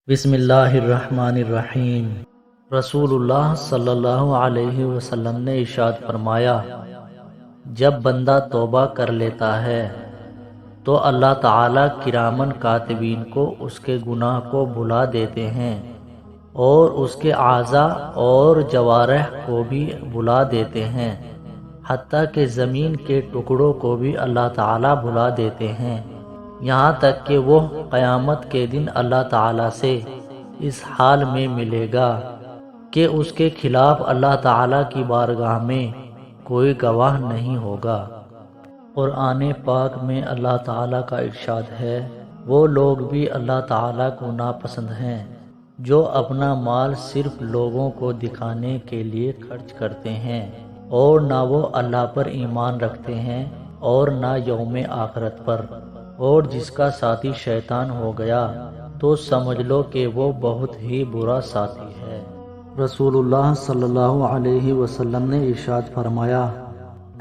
بسم اللہ الرحمن الرحیم۔ رسول اللہ صلی اللہ علیہ وسلم نے ارشاد فرمایا، جب بندہ توبہ کر لیتا ہے تو اللہ تعالیٰ کرامن کاتبین کو اس کے گناہ کو بھلا دیتے ہیں اور اس کے اعضاء اور جوارح کو بھی بھلا دیتے ہیں، حتیٰ کہ زمین کے ٹکڑوں کو بھی اللہ تعالیٰ بھلا دیتے ہیں، یہاں تک کہ وہ قیامت کے دن اللہ تعالیٰ سے اس حال میں ملے گا کہ اس کے خلاف اللہ تعالیٰ کی بارگاہ میں کوئی گواہ نہیں ہوگا۔ قرآن پاک میں اللہ تعالیٰ کا ارشاد ہے، وہ لوگ بھی اللہ تعالیٰ کو ناپسند ہیں جو اپنا مال صرف لوگوں کو دکھانے کے لیے خرچ کرتے ہیں، اور نہ وہ اللہ پر ایمان رکھتے ہیں اور نہ یوم آخرت پر، اور جس کا ساتھی شیطان ہو گیا تو سمجھ لو کہ وہ بہت ہی برا ساتھی ہے۔ رسول اللہ صلی اللہ علیہ وسلم نے ارشاد فرمایا،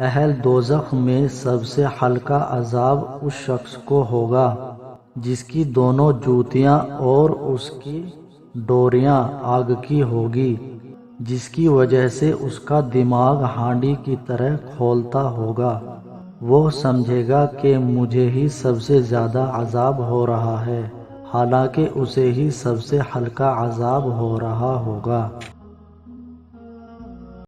اہل دوزخ میں سب سے ہلکا عذاب اس شخص کو ہوگا جس کی دونوں جوتیاں اور اس کی ڈوریاں آگ کی ہوگی، جس کی وجہ سے اس کا دماغ ہانڈی کی طرح کھولتا ہوگا۔ وہ سمجھے گا کہ مجھے ہی سب سے زیادہ عذاب ہو رہا ہے، حالانکہ اسے ہی سب سے ہلکا عذاب ہو رہا ہوگا۔